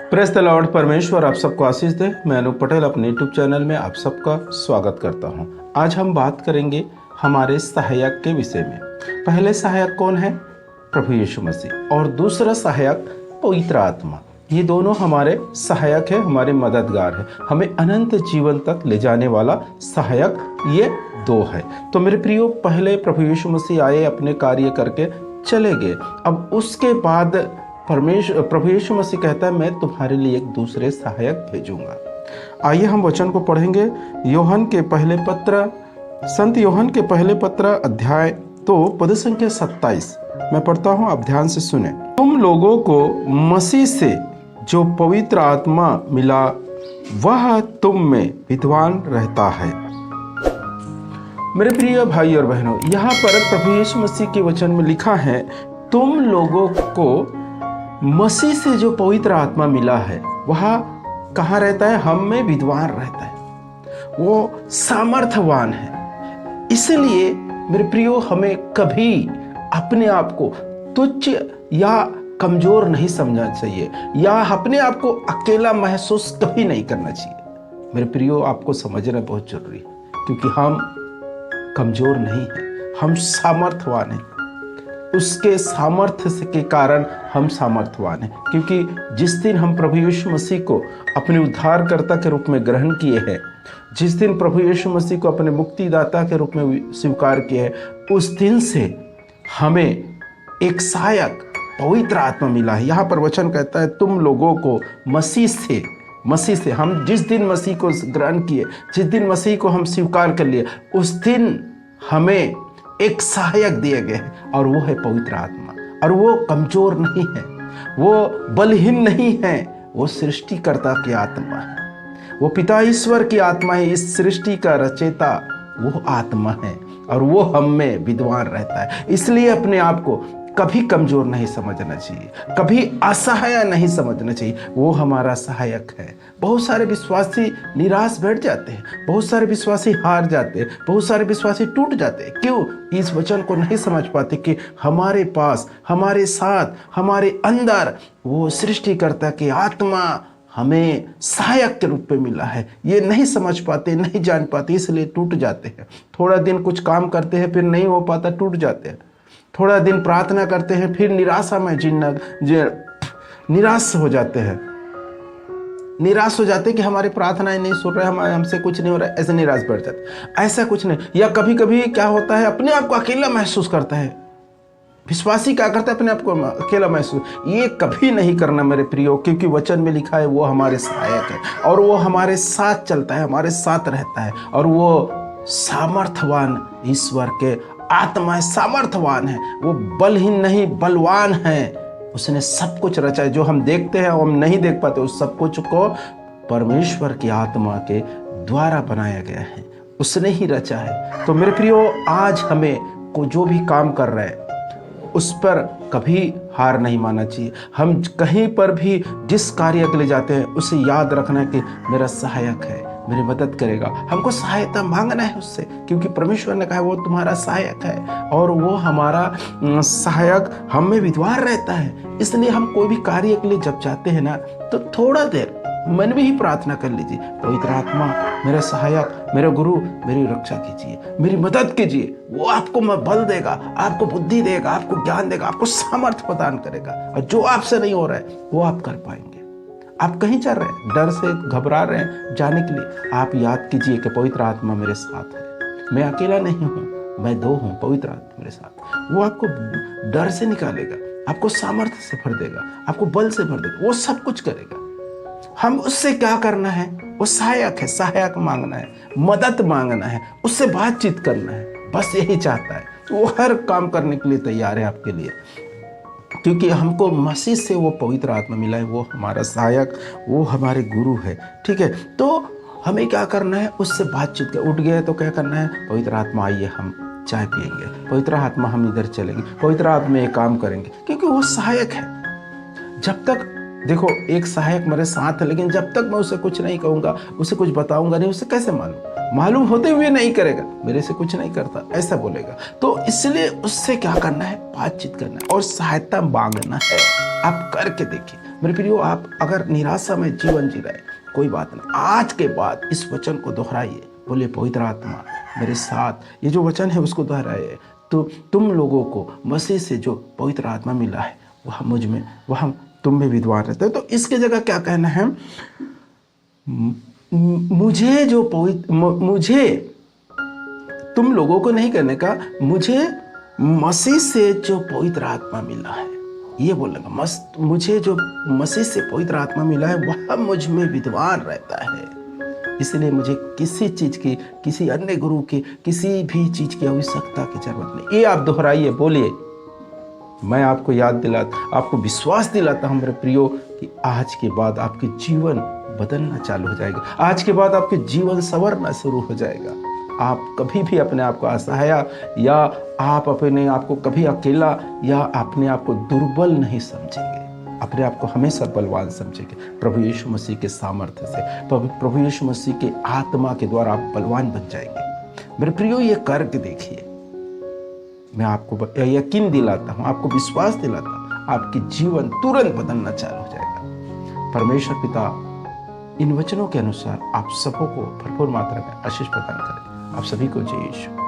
Press the Lord. परमेश्वर आप सबको आशीष दे। मैं अनूप पटेल अपने यूट्यूब चैनल में आप सबका स्वागत करता हूं। आज हम बात करेंगे हमारे सहायक के विषय में। पहले सहायक कौन है? प्रभु यीशु मसीह। और दूसरा सहायक पवित्र आत्मा। ये दोनों हमारे सहायक है, हमारे मददगार है, हमें अनंत जीवन तक ले जाने वाला सहायक ये दो है। तो मेरे प्रियो, पहले प्रभु यीशु मसीह आए, अपने कार्य करके चले गए। अब उसके बाद प्रभु यीशु मसीह कहता है मैं तुम्हारे लिए एक दूसरे सहायक भेजूंगा। आइए हम वचन को पढ़ेंगे। संत योहन के पहले पत्र अध्याय पद संख्या 27 मैं पढ़ता हूं, आप ध्यान से सुने। तुम लोगों को मसीह से जो पवित्र आत्मा मिला वह तुम में विद्वान रहता है। मेरे प्रिय भाई और बहनों, यहाँ पर प्रभु यीशु मसीह के वचन में लिखा है तुम लोगों को मसीह से जो पवित्र आत्मा मिला है वह कहाँ रहता है? हम में विद्वान रहता है, वो सामर्थ्यवान है। इसलिए मेरे प्रियो, हमें कभी अपने आप को तुच्छ या कमजोर नहीं समझना चाहिए, या अपने आप को अकेला महसूस कभी नहीं करना चाहिए। मेरे प्रियो, आपको समझना बहुत जरूरी है, क्योंकि हम कमजोर नहीं हैं, हम सामर्थ्यवान हैं। उसके सामर्थ्य के कारण हम सामर्थ्यवान हैं, क्योंकि जिस दिन हम प्रभु यीशु मसीह को अपने उद्धारकर्ता के रूप में ग्रहण किए हैं, जिस दिन प्रभु यीशु मसीह को अपने मुक्तिदाता के रूप में स्वीकार किए हैं, उस दिन से हमें एक सहायक पवित्र आत्मा मिला है। यहाँ पर वचन कहता है तुम लोगों को मसीह से हम जिस दिन मसीह को ग्रहण किए, जिस दिन मसीह को हम स्वीकार कर लिए, उस दिन हमें एक सहायक दिए गए हैं, और वो है पवित्र आत्मा। और वो कमजोर नहीं है, वो बलहीन नहीं है, वो सृष्टिकर्ता की आत्मा है, वो पिता ईश्वर की आत्मा है। इस सृष्टि का रचयिता वो आत्मा है, और वो हम में विद्वान रहता है। इसलिए अपने आप को कभी कमजोर नहीं समझना चाहिए, कभी असहाय नहीं समझना चाहिए। वो हमारा सहायक है। बहुत सारे विश्वासी निराश बैठ जाते हैं, बहुत सारे विश्वासी हार जाते हैं, बहुत सारे विश्वासी टूट जाते हैं। क्यों? इस वचन को नहीं समझ पाते कि हमारे पास, हमारे साथ, हमारे अंदर वो सृष्टिकर्ता की आत्मा हमें सहायक के रूप में मिला है। ये नहीं समझ पाते, नहीं जान पाते, इसलिए टूट जाते हैं। थोड़ा दिन कुछ काम करते हैं, फिर नहीं हो पाता, टूट जाते हैं। थोड़ा दिन प्रार्थना करते हैं, फिर निराशा में निराश हो जाते हैं। निराश हो जाते कि हमारी प्रार्थनाएं नहीं सुन रहे, हमसे कुछ नहीं हो रहा है, ऐसे निराश बैठ जाते। ऐसा कुछ नहीं। या कभी कभी क्या होता है, अपने आप को अकेला महसूस करता है। विश्वासी क्या करता है? अपने आप को अकेला महसूस। ये कभी नहीं करना मेरे प्रियो, क्योंकि वचन में लिखा है वो हमारे सहायक है, और वो हमारे साथ चलता है, हमारे साथ रहता है, और वो सामर्थ्यवान ईश्वर के आत्मा है, सामर्थ्यवान है। वो बलहीन नहीं, बलवान है। उसने सब कुछ रचा है। जो हम देखते हैं, हम नहीं देख पाते, उस सब कुछ को परमेश्वर की आत्मा के द्वारा बनाया गया है, उसने ही रचा है। तो मेरे प्रियो, आज हमें को जो भी काम कर रहे हैं उस पर कभी हार नहीं मानना चाहिए। हम कहीं पर भी जिस कार्य के लिए जाते हैं उसे याद रखना कि मेरा सहायक है, मेरी मदद करेगा। हमको सहायता मांगना है उससे, क्योंकि परमेश्वर ने कहा वो तुम्हारा सहायक है, और वो हमारा सहायक हम में विद्वान रहता है। इसलिए हम कोई भी कार्य के लिए जब जाते हैं ना, तो थोड़ा देर मन में ही प्रार्थना कर लीजिए, पवित्र आत्मा मेरा सहायक, मेरा गुरु, मेरी रक्षा कीजिए, मेरी मदद कीजिए। वो आपको बल देगा, आपको बुद्धि देगा, आपको ज्ञान देगा, आपको सामर्थ्य प्रदान करेगा, और जो आपसे नहीं हो रहा है वो आप कर पाएंगे। आप कहीं चल रहे हैं, डर से घबरा रहे हैं जाने के लिए, आप याद कीजिए कि पवित्र आत्मा मेरे साथ है, मैं अकेला नहीं हूँ, मैं दो हूँ, पवित्र आत्मा मेरे साथ। वो आपको डर से निकालेगा, आपको सामर्थ्य से भर देगा, आपको बल से भर देगा, वो सब कुछ करेगा। हम उससे क्या करना है? वो सहायक है, सहायक मांगना है, मदद मांगना है, उससे बातचीत करना है, बस यही चाहता है। वो हर काम करने के लिए तैयार है आपके लिए, क्योंकि हमको मसीह से वो पवित्र आत्मा मिला है। वो हमारा सहायक, वो हमारे गुरु है। ठीक है, तो हमें क्या करना है? उससे बातचीत कर। उठ गए तो क्या करना है? पवित्र आत्मा आइए, हम चाय पियेंगे, पवित्र आत्मा हम इधर चलेंगे, पवित्र आत्मा ये काम करेंगे, क्योंकि वो सहायक है। जब तक देखो, एक सहायक मेरे साथ है, लेकिन जब तक मैं उसे कुछ नहीं कहूँगा, उसे कुछ बताऊंगा नहीं, उसे कैसे मालूम होते हुए नहीं करेगा, मेरे से कुछ नहीं करता, ऐसा बोलेगा। तो इसलिए उससे क्या करना है? बातचीत करना है और सहायता मांगना है। आप करके देखिए, मेरे प्रियो, आप अगर निराशा में जीवन जी रहे, कोई बात नहीं, आज के बाद इस वचन को दोहराइए, बोले पवित्र आत्मा मेरे साथ, ये जो वचन है उसको दोहराइए। तो तुम लोगों को मसीह से जो पवित्र आत्मा मिला है वह मुझ में, वह तुम में विद्वान रहता है। तो इसके जगह क्या कहना है, मुझे तुम लोगों को नहीं कहने का, मुझे मसीह से जो पवित्र आत्मा मिला है, ये बोलेगा, मुझे जो मसीह से पवित्र आत्मा मिला है वह मुझ में विद्वान रहता है, इसलिए मुझे किसी चीज की, किसी अन्य गुरु की, किसी भी चीज की आवश्यकता की जरूरत नहीं। ये आप दोहराइए, बोलिए। मैं आपको याद दिलाता, आपको विश्वास दिलाता हूं मेरे प्रियो कि आज के बाद आपके जीवन बदलना चालू हो जाएगा। आज के बाद आपके जीवन संवरना शुरू हो जाएगा। आप कभी भी अपने आप को असहाय या आप अपने आप को कभी अकेला या अपने आप को दुर्बल नहीं समझेंगे, अपने आप को हमेशा बलवान समझेंगे। प्रभु यीशु मसीह के सामर्थ्य से, प्रभु यीशु मसीह के आत्मा के द्वारा आप बलवान बन जाएंगे। मेरे प्रियो, ये करके देखिए, मैं आपको यकीन दिलाता हूँ, आपको विश्वास दिलाता हूँ, आपकी जीवन तुरंत बदलना चालू हो जाएगा। परमेश्वर पिता इन वचनों के अनुसार आप सबों को भरपूर मात्रा में आशीष प्रदान करें। आप सभी को जय यीशु।